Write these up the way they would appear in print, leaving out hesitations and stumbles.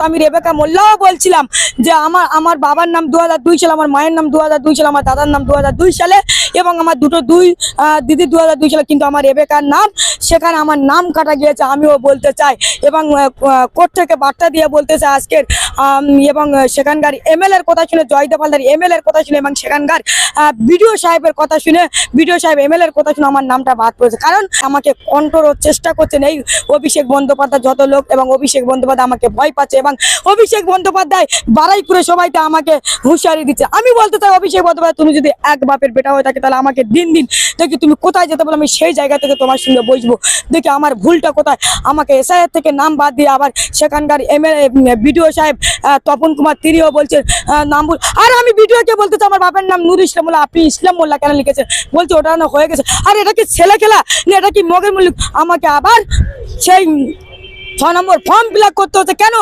আমি রেবেকা মোল্লাও বলছিলাম যে আমার বাবার নাম 2002 সালে, আমার মায়ের নাম 2002 সালে, আমার দাদার নাম 2002 সালে এবং আমার দুই দিদি 2002 সালে, কিন্তু আমার রেবেকার নাম সেখানে আমার নাম কাটা গিয়েছে। আমিও বলতে চাই এবং কোর্ট থেকে বার্তা দিয়ে বলতে চাই আজকের এবং সেখানকার এমএলএর কথা শুনে, জয়দেব হালদার এমএলএর কথা শুনে এবং সেখানকার বিডিও সাহেবের কথা শুনে, বিডিও সাহেব এমএলএর কথা শুনে আমার নামটা বাদ পড়েছে। কারণ আমাকে কন্ট্রোল চেষ্টা করছেন এই অভিষেক বন্দ্যোপাধ্যায় যত লোক, এবং অভিষেক বন্দ্যোপাধ্যায় আমাকে ভয় পাচ্ছে এবং অভিষেক বন্দ্যোপাধ্যায় বারাইপুরে সবাইতে আমাকে হুঁশিয়ারি দিচ্ছে। আমি বলতে চাই অভিষেক বন্দ্যোপাধ্যায়, তুমি যদি এক বাপের বেটা হয়ে থাকে তাহলে আমাকে দিন দিন দেখি তুমি কোথায় যেতে বলো, আমি সেই জায়গা থেকে তোমার সঙ্গে বসবো, দেখি আমার ভুলটা কোথায়। আমাকে এসআইআর থেকে নাম বাদ দিয়ে আবার সেখানকার এমএলএ বিডিও সাহেব তপন কুমার তিনিও বলছেন নাম ভুল। আর আমি বিডিওকে বলতে চাই আমার বাপের নাম নূর ইসলাম মোল্লা, আপনি ইসলাম মোল্লা কেন লিখেছেন? বলছে ওটা না হয়ে গেছে। আর এটা কি ছেলে খেলা না, এটা কি মগের মূল্য? আমাকে আবার সেই 6 নম্বর ফর্ম ফিল আপ করতে হচ্ছে কেন?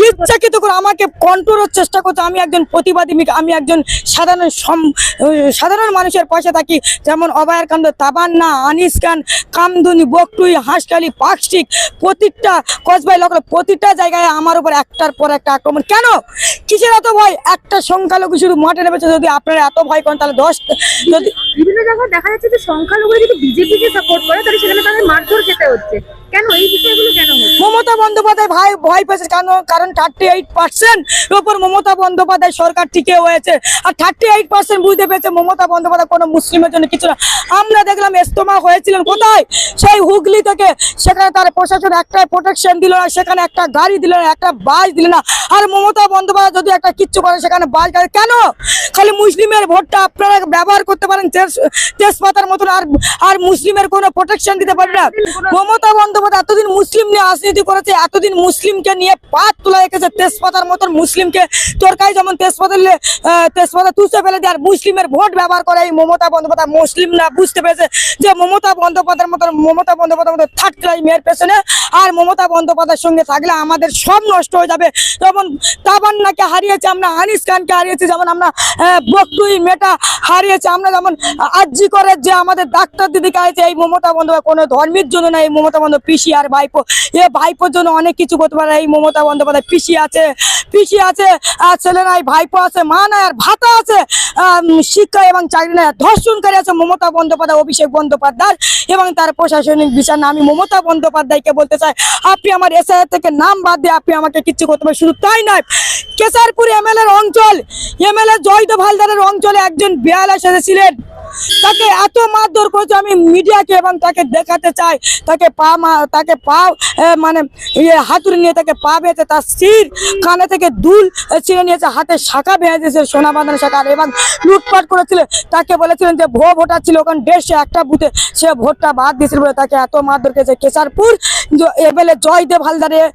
ইচ্ছাকৃত করে আমাকে কন্ট্রোলের চেষ্টা করছে। আমি একজন প্রতিবাদী, আমি একজন সাধারণ মানুষের পাশে থাকি, যেমন অভয়ার কাণ্ড, তাবান্না, আনিস খান, কামদুনি, বকটুই, হাঁসখালি, পার্কস্ট্রিট, প্রতিটা কসবাই লোক, প্রতিটা জায়গায় আমার উপর একটার পর একটা আক্রমণ। কেন? কিসের এত ভয়? একটা সংখ্যালঘু শুধু মাঠে নেমেছে। যদি আপনারা এত ভয় করেন তাহলে 10 যদি বিভিন্ন জায়গায় দেখা যাচ্ছে যে সংখ্যালঘুরা যদি বিজেপিকে সাপোর্ট করে তাহলে সেখানে তাদের মারধর খেতে হচ্ছে। কেন এই বিষয়গুলো কেন হচ্ছে? মমতা বন্দ্যোপাধ্যায় ভয় পেয়েছে কারণ 38% উপর মমতা বন্দ্যোপাধ্যায় সরকার টিকে হয়েছে। আর 38% বুঝতে পেরেছে মমতা বন্দ্যোপাধ্যায় কোনো মুসলিমের জন্য কিছু না। আমরা দেখলাম ইজতেমা হয়েছিলেন কোথায়? সেই হুগলি থেকে। সেখানে তার প্রশাসন একটা প্রোটেকশন দিল না, সেখানে একটা গাড়ি দিল না, একটা বাস দিল না। আর মমতা বন্দ্যোপাধ্যায় যদি একটা কিচ্ছু করে সেখানে বাস গাড়ি কেন? খালি মুসলিমের ভোটটা আপনারা ব্যবহার করতে পারেন তেজপাতার মতন, আর মুসলিমের কোনো প্রোটেকশন দিতে পারবে না। মমতা বন্দ্যোপাধ্যায় এতদিন মুসলিম নিয়ে রাজনীতি করেছে, এতদিন মুসলিমকে নিয়ে পাত তুলে রেখেছে তেজপাতার মতন। মুসলিমকে তরকারি যেমন তেজপাতা তুষে ফেলে দেয়, আর মুসলিমের ভোট ব্যবহার করে এই মমতা বন্দ্যোপাধ্যায়। মুসলিম না বুঝতে পেরেছে যে মমতা বন্দ্যোপাধ্যায়ের মতো থার্ড ক্লাস মেয়ের পেছনে আর মমতা বন্দ্যোপাধ্যায়ের সঙ্গে থাকলে আমাদের সব নষ্ট হয়ে যাবে। যেমন তাবান্নাকে হারিয়েছে আমরা, আনিস খানকে হারিয়েছি, যেমন আমরা বকটুই মেটা হারিয়েছে, আমরা যেমন আরজি করে যে আমাদের ডাক্তার দিদিকে হারিয়েছে। এই মমতা বন্দ্যোপাধ্যায় কোনো ধর্মের জন্য না, এই মমতা বন্দ্যোপাধ্যায় পিসি আর ভাইপো, এ ভাইপোর জন্য অনেক কিছু করতে পারে। এই মমতা বন্দ্যোপাধ্যায় পিসি আছে আর ছেলে নাই, ভাইপো আছে, মা নাই, আর ভাতা আছে, শিক্ষা এবং চাকরি নাই, ধর্ষণকারী আছে মমতা বন্দ্যোপাধ্যায়, অভিষেক বন্দ্যোপাধ্যায় এবং তার প্রশাসনিক বিচার না। আমি মমতা বন্দ্যোপাধ্যায়কে বলতে চাই, আপনি আমার এসআইআর থেকে নাম বাদ দিয়ে আপনি আমাকে কিচ্ছু করতে পারেন। শুধু তাই নয়, কেশারপুর এমএলএর অঞ্চল, এমএলএ জয়দেব হালদারের অঞ্চলে একজন বেহালা সেজেছিলেন, তাকে এত মারধর করেছে। আমি মিডিয়াকে এবং তাকে দেখাতে চাই, তাকে পা মানে হাতুড়ি নিয়ে তাকে পা ভেঙেছে, তার শির কানে থেকে দুল ছিঁড়ে নিয়েছে, হাতে শাখা ভেঙে দিয়েছে, সোনা বাঁধানো শাখা, এবং লুটপাট করেছিল। তাকে বলেছিলেন যে ভোটার ছিল ওখানে 150 একটা বুথে, সে ভোটটা বাদ দিয়েছিল বলে তাকে এত মারধর করেছে। কেশারপুর এমএলএ জয়দেব হালদারের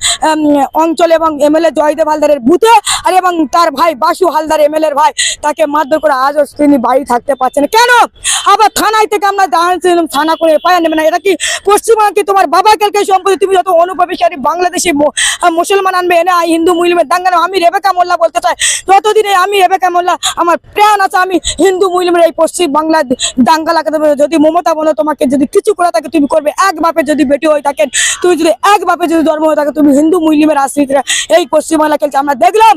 অঞ্চলে এবং এমএলএ জয়দেব হালদারের বুথে, আর এবং তার ভাই বাসু হালদার এমএলএর ভাই, তাকে মারধর করে আজও তিনি বাড়ি থাকতে পারছেন কেন? আবার থানায় থেকে আমরা জানাচ্ছিলাম থানা করে এফআইআর নেবে না। এটা কি পশ্চিমবঙ্গে কি তোমার বাবা কালকে সম্পত্তি? তুমি যত অনুপ্রবেশকারী বাংলাদেশি মুসলমান আনবে এনে হিন্দু মুসলিমের দাঙ্গা। আমি রেবেকা মোল্লা বলতে চাই, যতদিনে আমি রেবেকা মোল্লা আমার প্রাণ আছে, আমি হিন্দু মুসলিমের এই পশ্চিম বাংলার দাঙ্গা লাগাতে পারবো। যদি মমতা বলো তোমাকে যদি কিছু করে থাকে তুমি করবে। এক বাপে যদি বেটি হয়ে থাকেন, তুমি যদি এক বাপে যদি ধর্ম হয়ে থাকে, তুমি হিন্দু মুসলিমের রাজনীতিরা এই পশ্চিমবাংলা খেলছে আমরা দেখলাম।